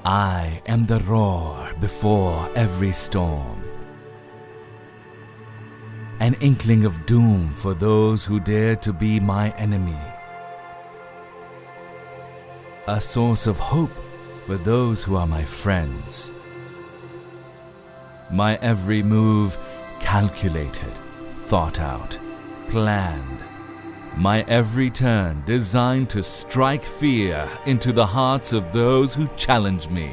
I am the roar before every storm, an inkling of doom for those who dare to be my enemy, a source of hope for those who are my friends. My every move calculated, thought out, planned. My every turn designed to strike fear into the hearts of those who challenge me.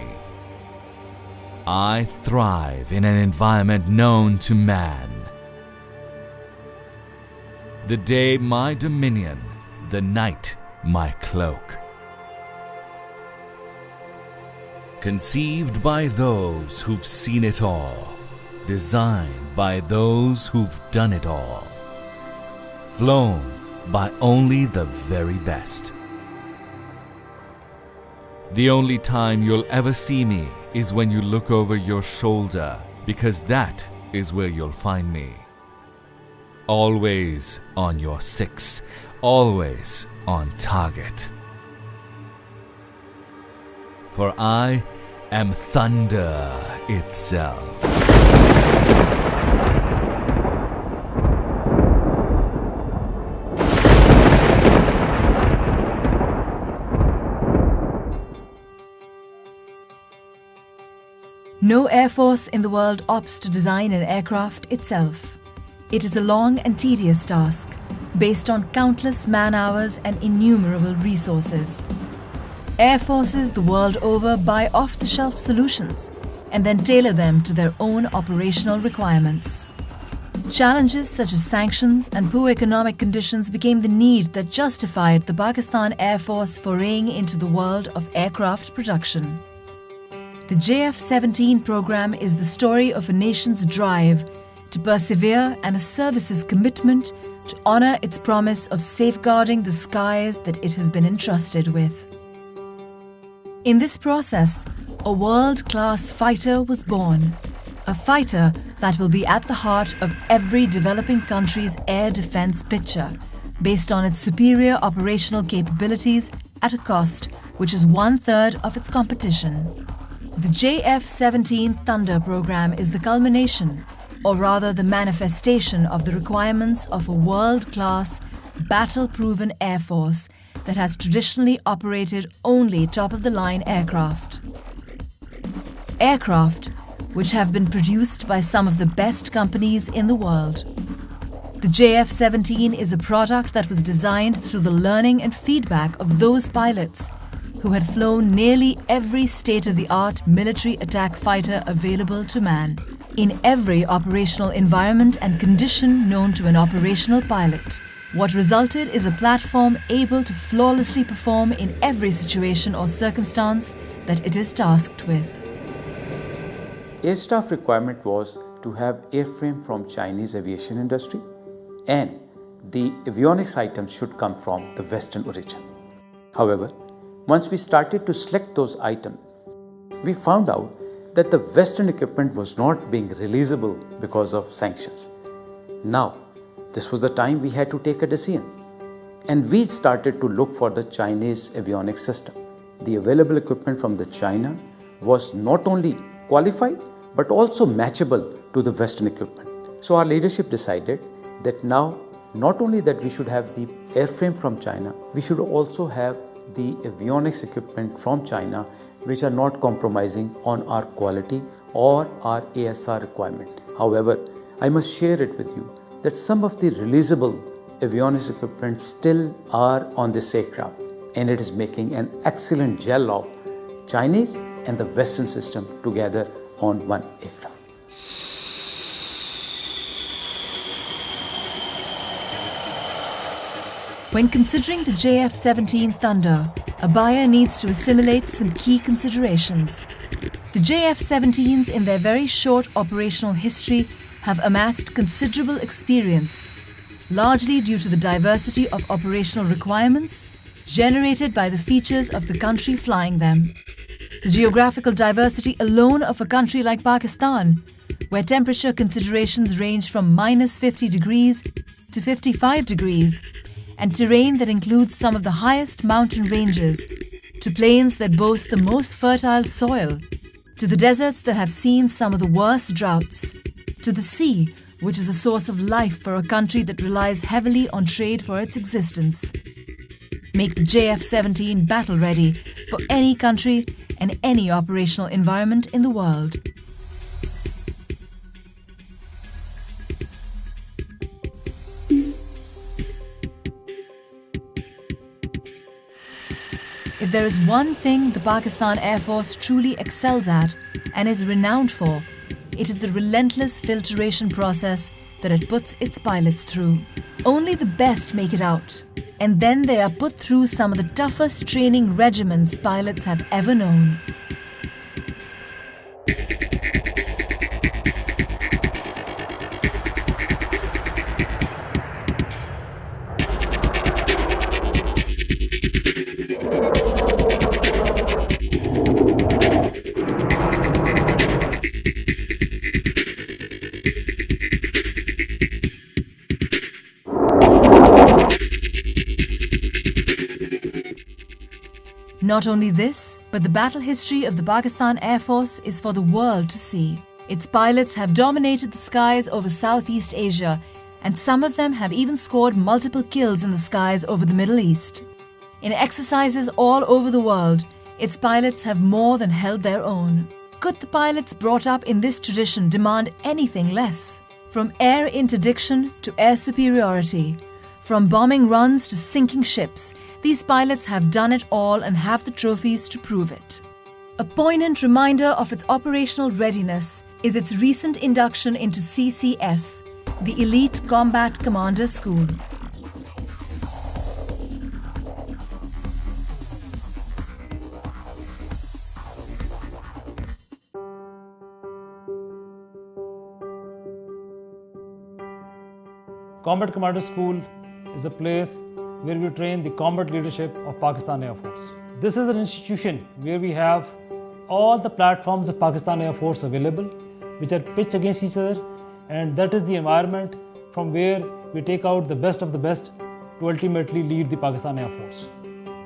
I thrive in an environment known to man. The day my dominion, the night my cloak. Conceived by those who've seen it all, designed by those who've done it all, flown by only the very best. The only time you'll ever see me is when you look over your shoulder, because that is where you'll find me. Always on your six, always on target. For I am thunder itself. No air force in the world opts to design an aircraft itself. It is a long and tedious task, based on countless man-hours and innumerable resources. Air forces the world over buy off-the-shelf solutions and then tailor them to their own operational requirements. Challenges such as sanctions and poor economic conditions became the need that justified the Pakistan Air Force foraying into the world of aircraft production. The JF-17 program is the story of a nation's drive to persevere and a service's commitment to honor its promise of safeguarding the skies that it has been entrusted with. In this process, a world-class fighter was born, a fighter that will be at the heart of every developing country's air defense picture, based on its superior operational capabilities at a cost which is 1/3 of its competition. The JF-17 Thunder program is the culmination, or rather the manifestation of the requirements of a world-class, battle-proven air force that has traditionally operated only top-of-the-line aircraft. Aircraft which have been produced by some of the best companies in the world. The JF-17 is a product that was designed through the learning and feedback of those pilots who had flown nearly every state-of-the-art military attack fighter available to man, in every operational environment and condition known to an operational pilot. What resulted is a platform able to flawlessly perform in every situation or circumstance that it is tasked with. Air staff requirement was to have airframe from Chinese aviation industry, and the avionics items should come from the Western origin. However, once we started to select those items, we found out that the Western equipment was not being releasable because of sanctions. Now, this was the time we had to take a decision, and we started to look for the Chinese avionics system. The available equipment from the China was not only qualified but also matchable to the Western equipment. So our leadership decided that now not only that we should have the airframe from China, we should also have the avionics equipment from China, which are not compromising on our quality or our ASR requirement. However, I must share it with you that some of the releasable avionics equipment still are on this aircraft, and it is making an excellent gel of Chinese and the Western system together on one aircraft. When considering the JF-17 Thunder, a buyer needs to assimilate some key considerations. The JF-17s, in their very short operational history, have amassed considerable experience, largely due to the diversity of operational requirements generated by the features of the country flying them. The geographical diversity alone of a country like Pakistan, where temperature considerations range from -50 degrees to 55 degrees, and terrain that includes some of the highest mountain ranges, to plains that boast the most fertile soil, to the deserts that have seen some of the worst droughts, to the sea, which is a source of life for a country that relies heavily on trade for its existence. Make the JF-17 battle-ready for any country and any operational environment in the world. If there is one thing the Pakistan Air Force truly excels at and is renowned for, it is the relentless filtration process that it puts its pilots through. Only the best make it out, and then they are put through some of the toughest training regimens pilots have ever known. Not only this, but the battle history of the Pakistan Air Force is for the world to see. Its pilots have dominated the skies over Southeast Asia, and some of them have even scored multiple kills in the skies over the Middle East. In exercises all over the world, its pilots have more than held their own. Could the pilots brought up in this tradition demand anything less? From air interdiction to air superiority, from bombing runs to sinking ships, these pilots have done it all and have the trophies to prove it. A poignant reminder of its operational readiness is its recent induction into CCS, the Elite Combat Commander School. Combat Commander School is a place where we train the combat leadership of Pakistan Air Force. This is an institution where we have all the platforms of Pakistan Air Force available, which are pitched against each other, and that is the environment from where we take out the best of the best to ultimately lead the Pakistan Air Force.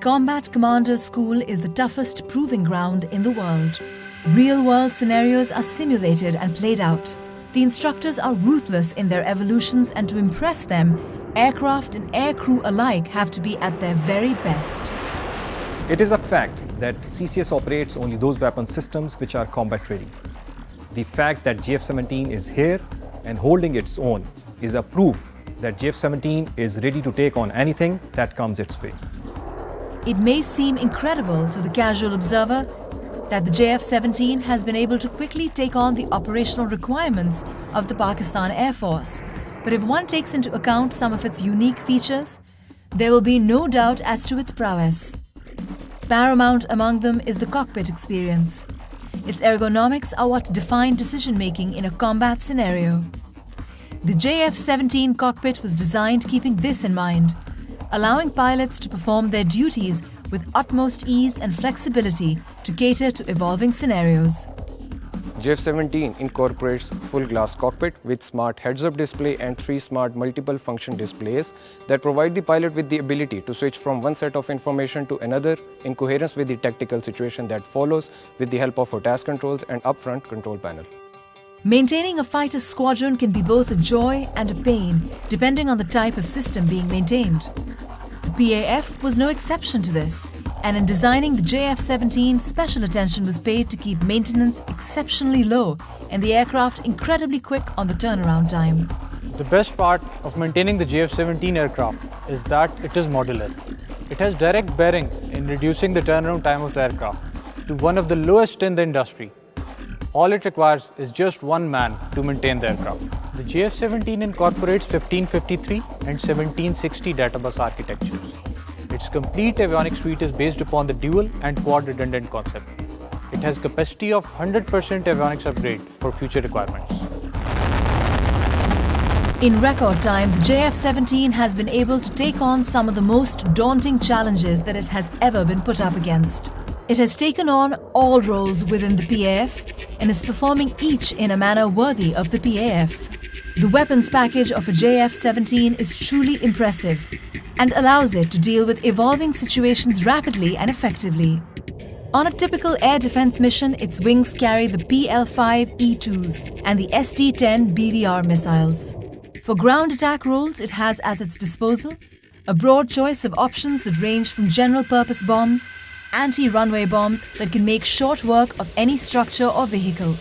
Combat Commander School is the toughest proving ground in the world. Real-world scenarios are simulated and played out. The instructors are ruthless in their evolutions, and to impress them, aircraft and aircrew alike have to be at their very best. It is a fact that CCS operates only those weapon systems which are combat ready. The fact that JF-17 is here and holding its own is a proof that JF-17 is ready to take on anything that comes its way. It may seem incredible to the casual observer that the JF-17 has been able to quickly take on the operational requirements of the Pakistan Air Force. But if one takes into account some of its unique features, there will be no doubt as to its prowess. Paramount among them is the cockpit experience. Its ergonomics are what define decision-making in a combat scenario. The JF-17 cockpit was designed keeping this in mind, allowing pilots to perform their duties with utmost ease and flexibility to cater to evolving scenarios. JF-17 incorporates full glass cockpit with smart heads-up display and 3 smart multiple function displays that provide the pilot with the ability to switch from one set of information to another in coherence with the tactical situation that follows with the help of task controls and upfront control panel. Maintaining a fighter squadron can be both a joy and a pain, depending on the type of system being maintained. The PAF was no exception to this, and in designing the JF-17, special attention was paid to keep maintenance exceptionally low and the aircraft incredibly quick on the turnaround time. The best part of maintaining the JF-17 aircraft is that it is modular. It has direct bearing in reducing the turnaround time of the aircraft to one of the lowest in the industry. All it requires is just one man to maintain the aircraft. The JF-17 incorporates 1553 and 1760 databus architectures. Its complete avionics suite is based upon the dual and quad redundant concept. It has capacity of 100% avionics upgrade for future requirements. In record time, the JF-17 has been able to take on some of the most daunting challenges that it has ever been put up against. It has taken on all roles within the PAF and is performing each in a manner worthy of the PAF. The weapons package of a JF-17 is truly impressive, and allows it to deal with evolving situations rapidly and effectively. On a typical air defense mission, its wings carry the PL-5E2s and the SD-10 BVR missiles. For ground attack roles, it has as its disposal a broad choice of options that range from general-purpose bombs, anti-runway bombs that can make short work of any structure or vehicle.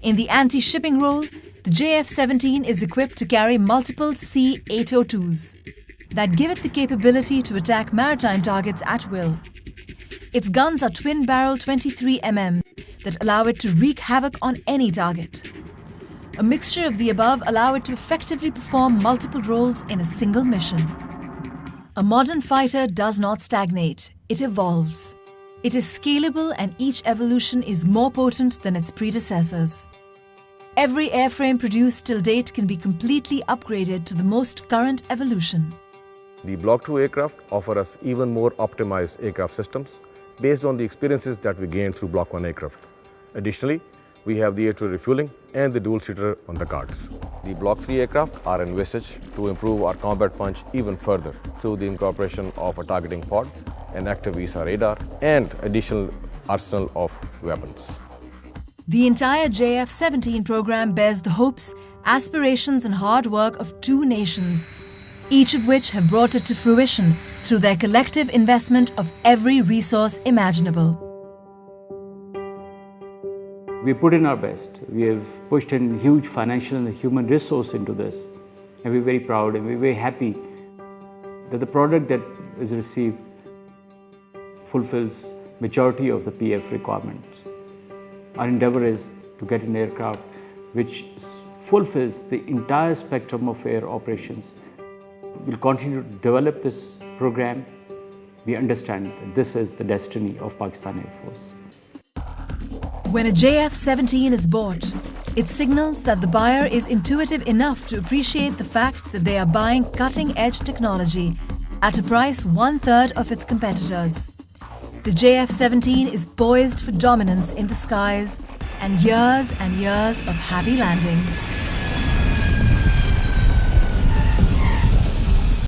In the anti-shipping role, the JF-17 is equipped to carry multiple C-802s that give it the capability to attack maritime targets at will. Its guns are twin-barrel 23mm that allow it to wreak havoc on any target. A mixture of the above allow it to effectively perform multiple roles in a single mission. A modern fighter does not stagnate, it evolves. It is scalable and each evolution is more potent than its predecessors. Every airframe produced till date can be completely upgraded to the most current evolution. The Block 2 aircraft offer us even more optimized aircraft systems based on the experiences that we gained through Block 1 aircraft. Additionally, we have the air-to-air refueling and the dual-seater on the cards. The Block 3 aircraft are envisaged to improve our combat punch even further through the incorporation of a targeting pod, an active VISA radar, and additional arsenal of weapons. The entire JF-17 program bears the hopes, aspirations and hard work of two nations, each of which have brought it to fruition through their collective investment of every resource imaginable. We put in our best. We have pushed in huge financial and human resource into this. And we're very proud and we're very happy that the product that is received fulfills majority of the PAF requirements. Our endeavor is to get an aircraft which fulfills the entire spectrum of air operations. We'll continue to develop this program. We understand that this is the destiny of Pakistan Air Force. When a JF-17 is bought, it signals that the buyer is intuitive enough to appreciate the fact that they are buying cutting-edge technology at a price 1/3 of its competitors. The JF-17 is poised for dominance in the skies and years of happy landings.